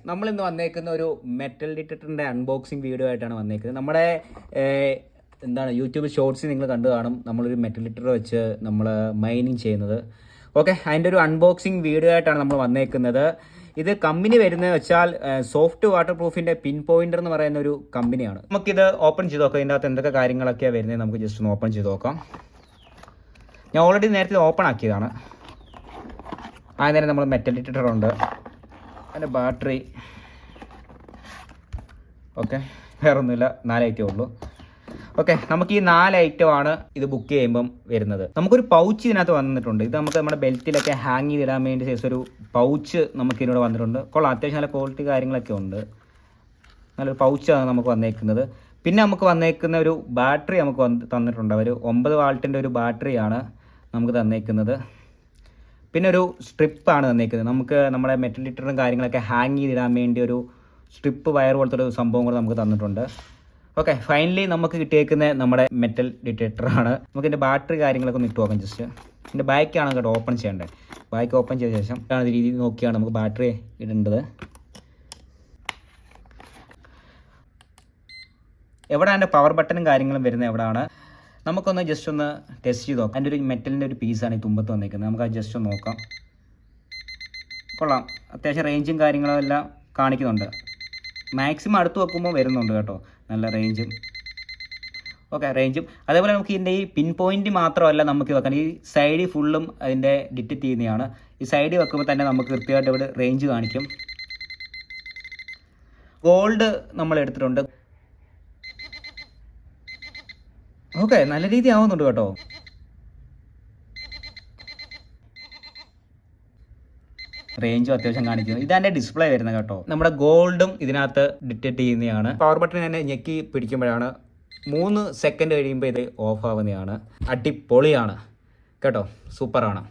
നമ്മളിന്ന് വന്നേക്കുന്ന ഒരു മെറ്റൽ ഡിറ്റക്ടറിൻ്റെ അൺബോക്സിങ് വീഡിയോ ആയിട്ടാണ് വന്നേക്കുന്നത്. നമ്മുടെ യൂട്യൂബ് ഷോർട്സ് നിങ്ങൾ കണ്ടു കാണും. നമ്മളൊരു മെറ്റൽ ഡിറ്റക്ടർ വെച്ച് നമ്മൾ മൈനിങ് ചെയ്യുന്നത്. ഓക്കെ, അതിൻ്റെ ഒരു അൺബോക്സിങ് വീഡിയോ ആയിട്ടാണ് നമ്മൾ വന്നേക്കുന്നത്. ഇത് കമ്പനി വരുന്നത് വെച്ചാൽ സോഫ്റ്റ് വാട്ടർ പ്രൂഫിൻ്റെ പിൻ പോയിന്റർ എന്ന് പറയുന്ന ഒരു കമ്പനിയാണ്. നമുക്കിത് ഓപ്പൺ ചെയ്ത് നോക്കാം. ഇതിൻ്റെ അകത്ത് എന്തൊക്കെ കാര്യങ്ങളൊക്കെയാണ് വരുന്നത് നമുക്ക് ജസ്റ്റ് ഒന്ന് ഓപ്പൺ ചെയ്ത് നോക്കാം. ഞാൻ ഓൾറെഡി നേരത്തെ ഓപ്പൺ ആക്കിയതാണ്. ആദ്യം നമ്മൾ മെറ്റൽ ഡിറ്റക്ടർ ഉണ്ട്, അതിൻ്റെ ബാറ്ററി. ഓക്കെ, വേറെ ഒന്നുമില്ല, 4 ഐറ്റമേ ഉള്ളൂ. ഓക്കെ, നമുക്ക് ഈ 4 ഐറ്റമാണ് ഇത് ബുക്ക് ചെയ്യുമ്പം വരുന്നത്. നമുക്കൊരു പൗച്ച് ഇതിനകത്ത് വന്നിട്ടുണ്ട്. ഇത് നമുക്ക് നമ്മുടെ ബെൽറ്റിലൊക്കെ ഹാങ് ചെയ്തിടാൻ വേണ്ടി സൈസ് ഒരു പൗച്ച് നമുക്ക് ഇതിനോട് വന്നിട്ടുണ്ട്. കൊള്ളാം, അത്യാവശ്യം നല്ല ക്വാളിറ്റി കാര്യങ്ങളൊക്കെ ഉണ്ട്. നല്ലൊരു പൗച്ചാണ് നമുക്ക് വന്നേക്കുന്നത്. പിന്നെ നമുക്ക് വന്നേക്കുന്ന ഒരു ബാറ്ററി നമുക്ക് തന്നിട്ടുണ്ട്. ഒരു 9 വാൾട്ടിൻ്റെ ഒരു ബാറ്ററിയാണ് നമുക്ക് തന്നേക്കുന്നത്. പിന്നെ ഒരു സ്ട്രിപ്പാണ് തന്നേക്കുന്നത്. നമുക്ക് നമ്മുടെ മെറ്റൽ ഡിറ്റക്ടറും കാര്യങ്ങളൊക്കെ ഹാങ് ചെയ്തിടാൻ വേണ്ടി ഒരു സ്ട്രിപ്പ് വയർ പോലത്തെ ഒരു സംഭവം കൂടെ നമുക്ക് തന്നിട്ടുണ്ട്. ഓക്കെ, ഫൈനലി നമുക്ക് കിട്ടിയേക്കുന്ന നമ്മുടെ മെറ്റൽ ഡിറ്റക്ടറാണ്. നമുക്ക് ഇതിൻ്റെ ബാറ്ററി കാര്യങ്ങളൊക്കെ ഒന്ന് ഇട്ട് നോക്കാം. ജസ്റ്റ് ഇതിൻ്റെ ബാക്കാണ് കേട്ടോ ഓപ്പൺ ചെയ്യേണ്ടത്. ബാക്ക് ഓപ്പൺ ചെയ്ത ശേഷം ഈ രീതിയിൽ നോക്കിയാണ് നമുക്ക് ബാറ്ററി ഇടേണ്ടത്. എവിടെയാണ് എൻ്റെ പവർ ബട്ടണും കാര്യങ്ങളും വരുന്നത് എവിടെയാണ് നമുക്കൊന്ന് ജസ്റ്റ് ഒന്ന് ടെസ്റ്റ് ചെയ്ത് നോക്കാം. അതിൻ്റെ ഒരു മെറ്റലിൻ്റെ ഒരു പീസാണ് ഈ തുമ്പത്ത് വന്നിരിക്കുന്നത്. നമുക്ക് അത് ജസ്റ്റ് ഒന്ന് നോക്കാം. കൊള്ളാം, അത്യാവശ്യം റേഞ്ചും കാര്യങ്ങളും എല്ലാം കാണിക്കുന്നുണ്ട്. മാക്സിമം അടുത്ത് വെക്കുമ്പോൾ വരുന്നുണ്ട് കേട്ടോ, നല്ല റേഞ്ചും. ഓക്കെ, റേഞ്ചും അതേപോലെ നമുക്ക് ഇതിൻ്റെ ഈ പിൻ പോയിന്റ് മാത്രമല്ല നമുക്ക് വെക്കാൻ, ഈ സൈഡിൽ ഫുള്ളും അതിൻ്റെ ഡിറ്റക്ട് ചെയ്യുന്നതാണ്. ഈ സൈഡിൽ വെക്കുമ്പോൾ തന്നെ നമുക്ക് കൃത്യമായിട്ട് ഇവിടെ റേഞ്ച് കാണിക്കും. ഗോൾഡ് നമ്മൾ എടുത്തിട്ടുണ്ട്. ഓക്കെ, നല്ല രീതി ആവുന്നുണ്ട് കേട്ടോ. റേഞ്ചും അത്യാവശ്യം കാണിക്കുന്നു. ഇതാൻ്റെ ഡിസ്പ്ലേ വരുന്നത് കേട്ടോ. നമ്മുടെ ഗോൾഡും ഇതിനകത്ത് ഡിറ്റക്ട് ചെയ്യുന്നതാണ്. പവർ ബട്ടൺ തന്നെ ഞെക്കി പിടിക്കുമ്പോഴാണ് 3 സെക്കൻഡ് കഴിയുമ്പോൾ ഇത് ഓഫ് ആവുന്നതാണ്. അടിപൊളിയാണ് കേട്ടോ, സൂപ്പറാണ്.